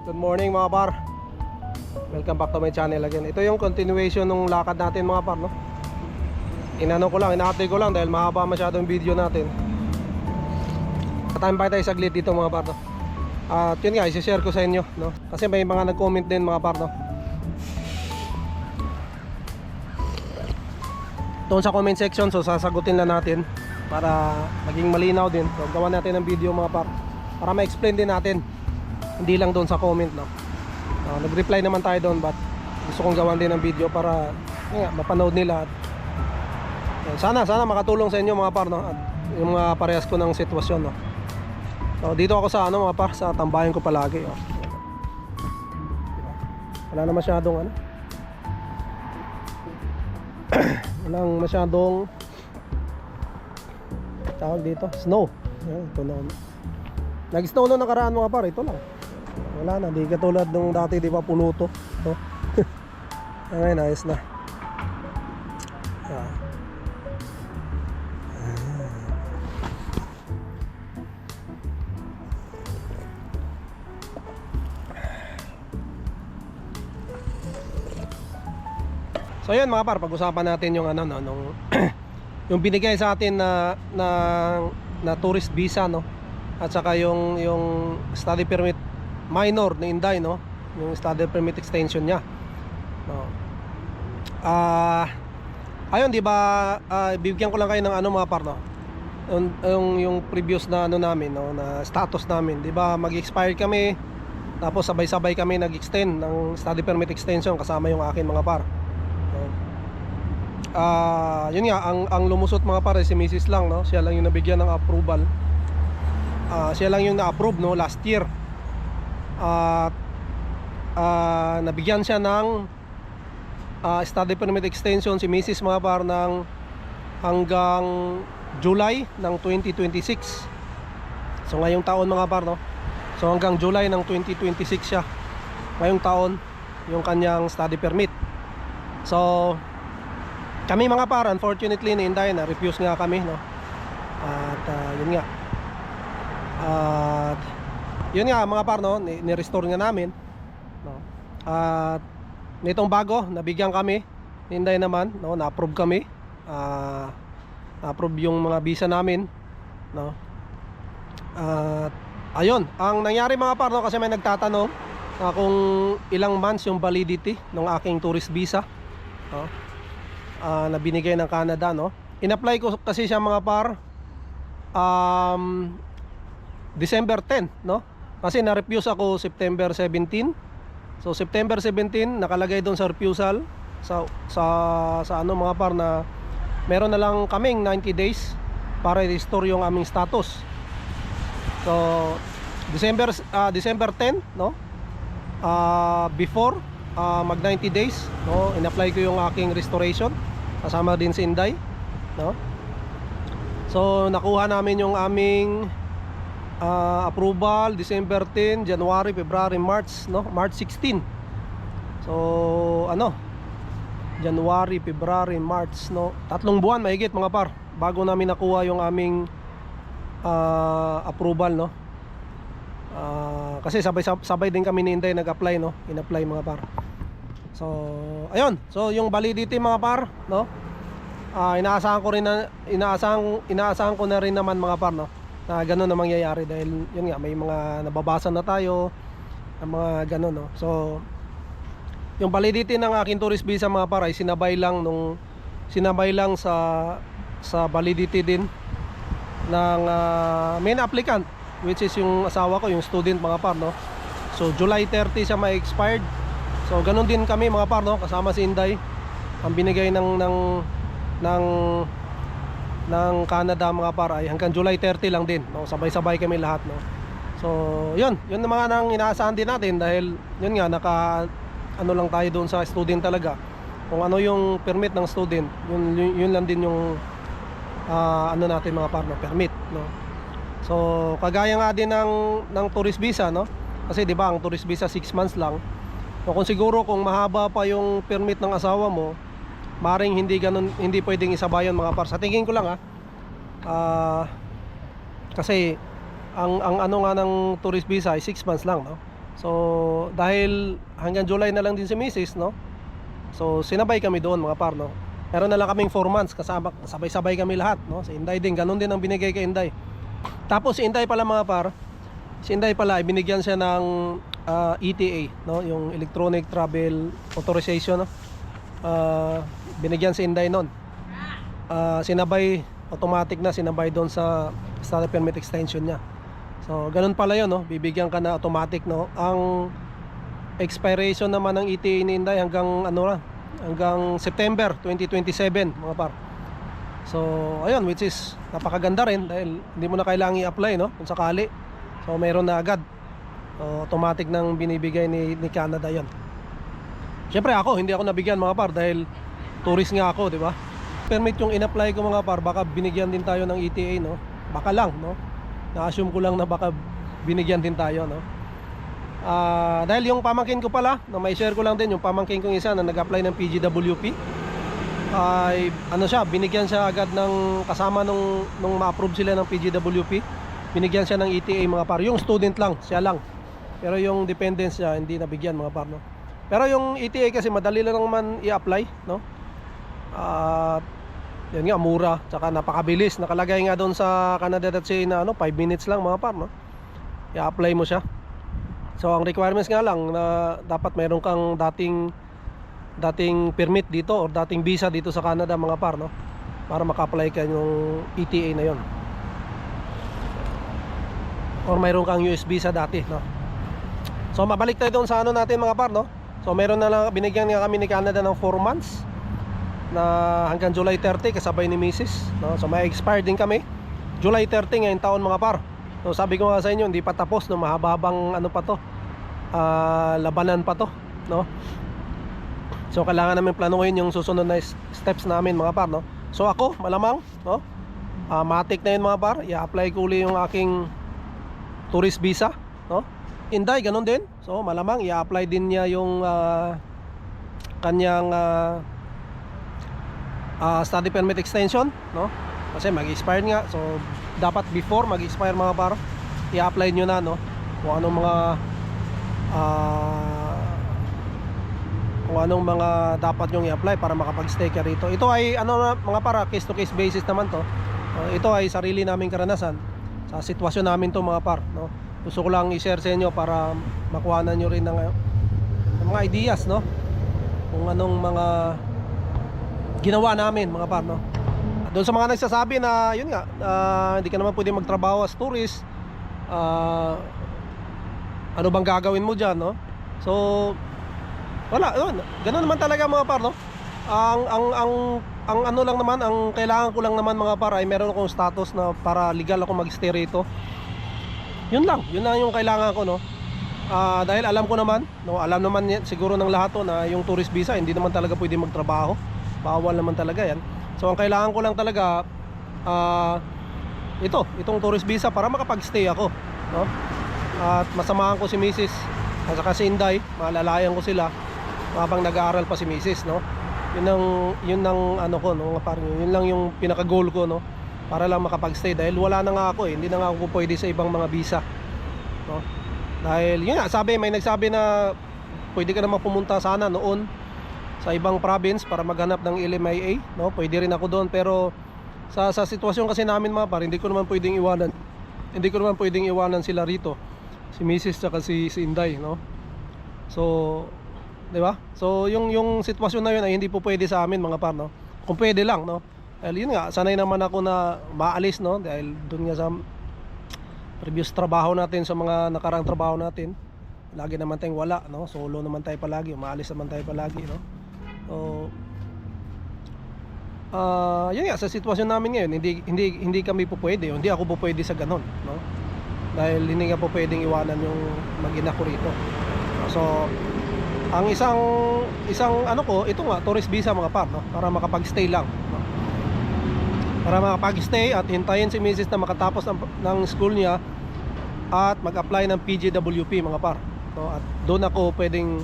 Good morning mga par. Welcome back to my channel again. Ito yung continuation ng lakad natin mga par, no? Ina-update ko lang dahil mahaba masyadong video natin. Time pa tayo saglit dito mga par, no? At yun nga, i-share ko sa inyo, no? Kasi may mga nag-comment din mga par, no? Doon sa comment section, so sasagutin na natin para maging malinaw din. So gawa natin ng video mga par para ma-explain din natin, hindi lang doon sa comment, no? Nag-reply naman tayo doon, but gusto kong gawan din ng video para mapanood nila at sana makatulong sa inyo mga par, no? At yung mga parehas ko ng sitwasyon, no? So dito ako sa mga par, sa tambayan ko palagi, oh. Wala na masyadong walang masyadong tawag dito, snow. Ito na. Nag-snow no nakaraan mga par, ito lang. Wala na, di katulad nung dati, di ba, puno to. Ito. Ay, nice na. So yun mga par, pag-usapan natin yung nung yung binigay sa atin na tourist visa, no? At saka yung study permit minor ni Inday, no? Yung study permit extension niya, no? Ayun, di ba, bibigyan ko lang kayo ng mga par, no? Yung previous na namin, no, na status namin, di ba, mag-expire kami, tapos sabay-sabay kami nag-extend ng study permit extension kasama yung akin mga par. Yun nga, ang lumusot mga pare si Mrs. lang, no? Siya lang yung nabigyan ng approval. Siya lang yung na-approve, no, last year. At nabigyan siya ng study permit extension si Mrs. mga par ng hanggang July ng 2026. So ngayong taon mga par, no? So hanggang July ng 2026 siya ngayong taon yung kanyang study permit. So kami mga par, unfortunately ni Inday, na-refuse nga kami, no? At yun nga. At yun nga mga par, no, ni-restore nga namin, no? At nitong bago, nabigyan kami ni Inday naman, no? Na-approve kami. Na-approve yung mga visa namin, no? At ayun, ang nangyari mga par, no, kasi may nagtatanong kung ilang months yung validity ng aking tourist visa, no? Na binigay ng Canada, no? In-apply ko kasi siya mga par December 10, no? Kasi na-refuse ako September 17. So September 17 nakalagay doon sa refusal sa mga par na meron na lang kaming 90 days para i-restore yung aming status. So December 10, no? Before mag 90 days, no, in-apply ko yung aking restoration kasama din si Inday, no? So nakuha namin yung aming approval December 10, January, February, March, no? March 16. So January, February, March, no? 3 buwan mahigit mga par bago namin nakuha yung aming approval, no? Kasi sabay din kami ni Inday nag-apply, no? In-apply mga par. So ayun, so yung validity mga par, no? Inaasahan ko na rin naman mga par, no, na gano'n na mangyayari dahil yun nga, may mga nababasa na tayo ng mga gano'n, no? So yung validity ng aking tourist visa mga par ay sinabay lang sa validity din ng main applicant, which is yung asawa ko, yung student mga par, no? So July 30 siya ma-expired. So ganun din kami mga par, no, kasama si Inday. Ang binigay ng Canada mga par ay hanggang July 30 lang din, no? Sabay-sabay kami lahat, no? So yun naman ang inaasahan din natin dahil yun nga, lang tayo doon sa student talaga. Kung ano yung permit ng student, yun lang din yung natin mga par, no, permit, no? So kagaya nga din ng tourist visa, no? Kasi di ba ang tourist visa 6 months lang. So kung mahaba pa yung permit ng asawa mo, maring hindi pwedeng isabayan mga par. Sa tingin ko lang kasi ang nga ng tourist visa ay 6 months lang, no? So dahil hanggang July na lang din si Mrs., no? So sinabay kami doon mga par, no? Meron na lang kaming 4 months kasama, sabay-sabay kami lahat, no? Si Inday din, ganun din ang binigay kay Inday. Tapos si Inday pala mga par, si Inday pala ay binigyan siya ng ETA, no? Yung Electronic Travel Authorization, no? Binigyan si Inday noon. Sinabay, automatic na sinabay doon sa study permit extension niya. So ganun pala yun, no? Bibigyan ka na automatic, no? Ang expiration naman ng ETA ni Inday hanggang ano na, hanggang September 2027 mga par. So ayun, which is napakaganda rin dahil hindi mo na kailangang i-apply, no? Kung sakali. So mayroon na agad. So, automatic nang binibigay ni Canada yon. Siyempre ako, hindi ako nabigyan mga par dahil tourist nga ako, di ba? Permit yung in-apply ko mga par, baka binigyan din tayo ng ETA, no? Baka lang, no? Na-assume ko lang na baka binigyan din tayo, no? Dahil yung pamangkin ko pala, na may share ko lang din, yung pamangkin kong isa na nag-apply ng PGWP, ay ano siya, binigyan siya agad ng kasama nung ma-approve sila ng PGWP, binigyan siya ng ETA mga par. Yung student lang, siya lang. Pero yung dependents siya, hindi nabigyan mga par, no? Pero yung ETA kasi madali lang naman i-apply, no? Yan nga, mura, tsaka napakabilis. Nakalagay nga doon sa Canada.ca na ano, 5 minutes lang mga par, no? I-apply mo siya. So ang requirements nga lang na dapat mayroon kang dating permit dito or dating visa dito sa Canada mga par, no? Para maka-apply ka yung ETA na yon. Or mayroon kang US visa dati, no? So mabalik tayo doon sa ano natin mga par, no? So meron na lang, binigyan nga kami ni Canada ng 4 months na hanggang July 30 kasabay ni Mrs., no? So may expired din kami July 30 ngayong taon mga par. So sabi ko nga sa inyo, hindi pa tapos, no? Mahaba-habang ano pa to, labanan pa to, no? So kailangan namin planuhin yung susunod na steps namin mga par, no? So ako malamang, no? Matik na yun mga par, i-apply ko uli yung aking tourist visa, no? Inday ganun din. So malamang i-apply din niya yung kanyang study permit extension, no? Kasi mag-expire nga. So dapat before mag-expire mga par, i-apply nyo na, no? Kung anong mga dapat yung i-apply para makapag-stay ka rito. Ito ay ano na mga para, case to case basis naman to. Ito ay sarili naming karanasan sa sitwasyon namin to mga par, no? Gusto ko lang i-share sa inyo para makuhanan nyo rin ng mga ideas, no? Kung anong mga ginawa namin mga par, no? Doon sa mga nagsasabi na yun nga, hindi ka naman pwede magtrabaho as tourist, ano bang gagawin mo dyan, no? So wala, yun, ganun naman talaga mga par, no? Ang ano lang naman, ang kailangan ko lang naman mga par ay meron akong status na para legal ako mag-stay rito. Yun lang yung kailangan ko, no? Dahil alam ko naman, no, alam naman siguro ng lahat to na yung tourist visa hindi naman talaga pwede magtrabaho. Bawal naman talaga yan. So ang kailangan ko lang talaga itong tourist visa para makapag-stay ako, no? At masamahan ko si Mrs. at saka si Inday, malalayan ko sila habang nag-aaral pa si Mrs., no? Yun ang ano ko, no, parang yun lang yung pinaka-goal ko, no? Para lang makapag-stay dahil wala na nga ako, hindi na nga ako pwede sa ibang mga visa, no? Dahil yun nga, may nagsabi na pwede ka naman pumunta sana noon sa ibang province para maghanap ng LMIA, no? Pwede rin ako doon, pero sa sitwasyon kasi namin mga par, hindi ko naman pwedeng iwanan sila rito, si Mrs. at si Inday, no? So, di ba? So yung sitwasyon na yun ay hindi po pwede sa amin mga par, no? Kung pwede lang, no? Dahil yun nga, sanay naman ako na maalis, no? Dahil doon nga sa previous trabaho natin, sa mga nakarang trabaho natin, lagi naman tayong wala, no? Solo naman tayo palagi, umaalis naman tayo palagi, no? So yun nga, sa sitwasyon namin ngayon, hindi kami po pwede, hindi ako po pwede sa ganon, no? Dahil hindi nga po pwedeng iwanan yung mag-ina ko rito. So ang isang ano ko, ito nga, tourist visa mga par, no? Para makapag-stay lang, no? Para makapag-stay at hintayin si Mrs. na makatapos ng school niya at mag-apply ng PGWP mga par, no? At doon ako pwedeng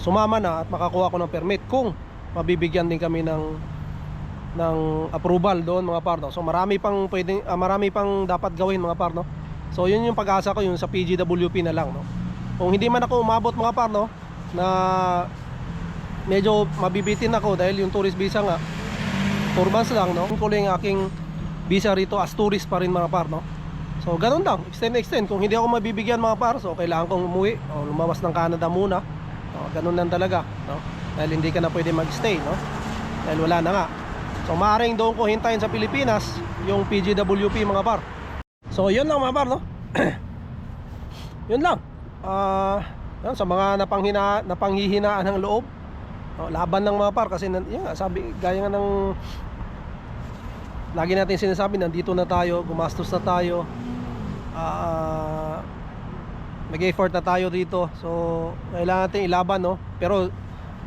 sumama na at makakuha ko ng permit kung mabibigyan din kami ng approval doon mga par, no? So marami pang dapat gawin mga par, no? So yun yung pag-asa ko, yung sa PGWP na lang, no? Kung hindi man ako umabot mga par, no, na medyo mabibitin ako dahil yung tourist visa nga 4 months lang, no, ko lang yung aking visa rito as tourist pa rin mga par, no. So ganun lang, extend. Kung hindi ako mabibigyan mga par, so kailangan kong umuwi o lumawas ng Canada muna. Ganun lang talaga, no, dahil hindi ka na pwede magstay, no, dahil wala na nga. So maaaring doon ko hintayin sa Pilipinas yung PGWP mga par. So yun lang mga par, no. Yun lang. Yun, sa mga napanghihinaan ng loob, laban ng mga par, kasi yun nga, sabi, gaya nga ng lagi natin sinasabi, nandito na tayo, gumastos na tayo, nag-effort na tayo dito. So kailangan natin ilaban, no. Pero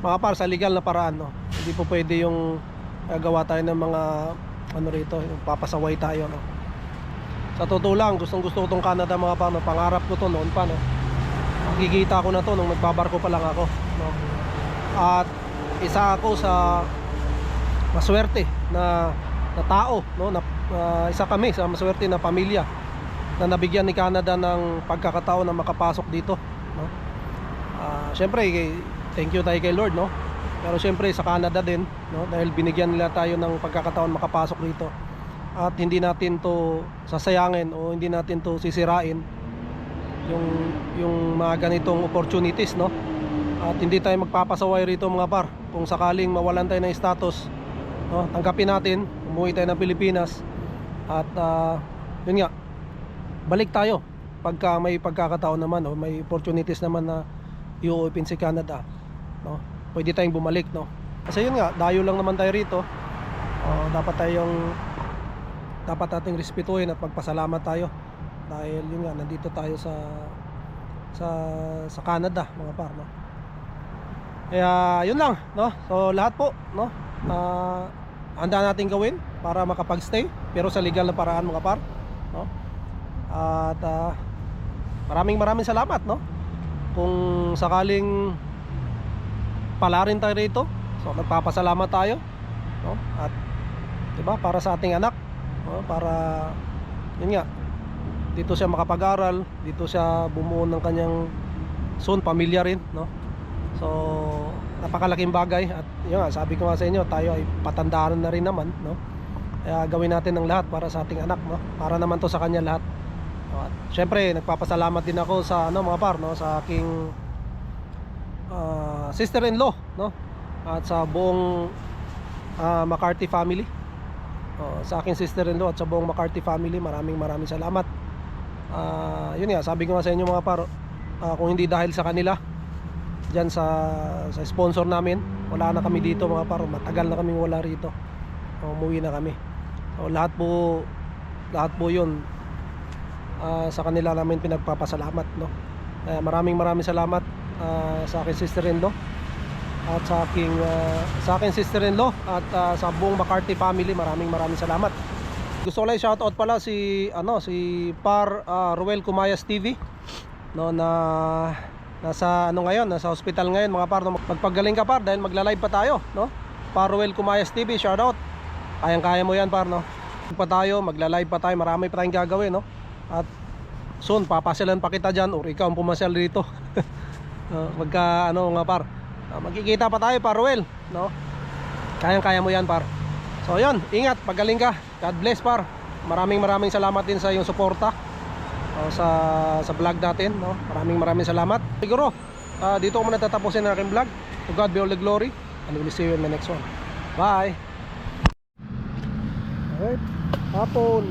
mga par, sa legal na paraan, no. Hindi po pwede yung gawa tayo ng mga ano rito, yung papasaway tayo, no. Sa totoo lang, gustong gusto ko tong Canada mga par, no. Pangarap ko to noon pa, no. Nakikita ko na to nung nagbabarko pa lang ako, no. At isa ako sa maswerte na tao, no, isa kami sa maswerte na pamilya na nabigyan ni Canada ng pagkakataon na makapasok dito, no. Syempre thank you tayo kay Lord, no. Pero syempre sa Canada din, no, dahil binigyan nila tayo ng pagkakataon makapasok dito. At hindi natin to sasayangin o hindi natin to sisirain yung mga ganitong opportunities, no. At hindi tayo magpapasaway rito mga par. Kung sakaling mawalan tayo ng status, no, tanggapin natin, umuwi tayo ng Pilipinas. At yun nga, balik tayo pagka may pagkakataon naman, o may opportunities naman na i-open si Canada, no. Pwede tayong bumalik, no. Kasi yun nga, dayo lang naman tayo rito. Dapat nating respetuhin at magpasalamat tayo dahil yun nga, nandito tayo sa Canada mga par, no. Kaya yun lang, no. So lahat po, no, handa natin gawin para makapag-stay pero sa legal na paraan mga par, no. At maraming salamat, no. Kung sakaling pala rin tayo rito, so nagpapasalamat tayo, no. At diba, para sa ating anak, no, para yun nga, dito siya makapag-aral, dito siya bumuo ng kanyang soon pamilya rin, no. So napakalaking bagay. At yun nga, sabi ko nga sa inyo, tayo ay patandaan na rin naman, no. Kaya gawin natin ng lahat para sa ating anak, no. Para naman to sa kanya lahat. At syempre nagpapasalamat din ako sa ano mga par, no, sa aking sister-in-law, no, at sa buong McCarthy family, sa aking sister-in-law at sa buong McCarthy family, maraming salamat. Yun nga, sabi ko nga sa inyo mga par, kung hindi dahil sa kanila dyan sa sponsor namin, wala na kami dito mga par. Matagal na kaming wala rito, umuwi na kami. So lahat po yun sa kanila namin pinagpapasalamat, no. Kaya maraming salamat sa aking sister-in-law at sa aking sister-in-law at sa buong McCarthy family, maraming salamat. Gusto ko lang shoutout pala si Par Ruel Cumayas TV, no, na nasa ngayon, nasa hospital ngayon mga par, no. Magpagaling ka par dahil magla-live pa tayo, no. Par Ruel Cumayas TV, shoutout. Kaya mo yan par, no. Magla-live pa tayo, marami pa tayong gagawin, no. At soon papasyalan pa kita dyan or ikaw ang pumasyal dito. Magka nga par, magkikita pa tayo par Ruel, no. Kaya mo yan par. So yun, ingat, pagaling ka. God bless par. Maraming salamat din sa iyong suporta sa vlog natin, no. Maraming salamat. Siguro dito ko muna tatapusin ang aking vlog. To God be all the glory, and we'll see you in the next one. Bye. Alright, hapon.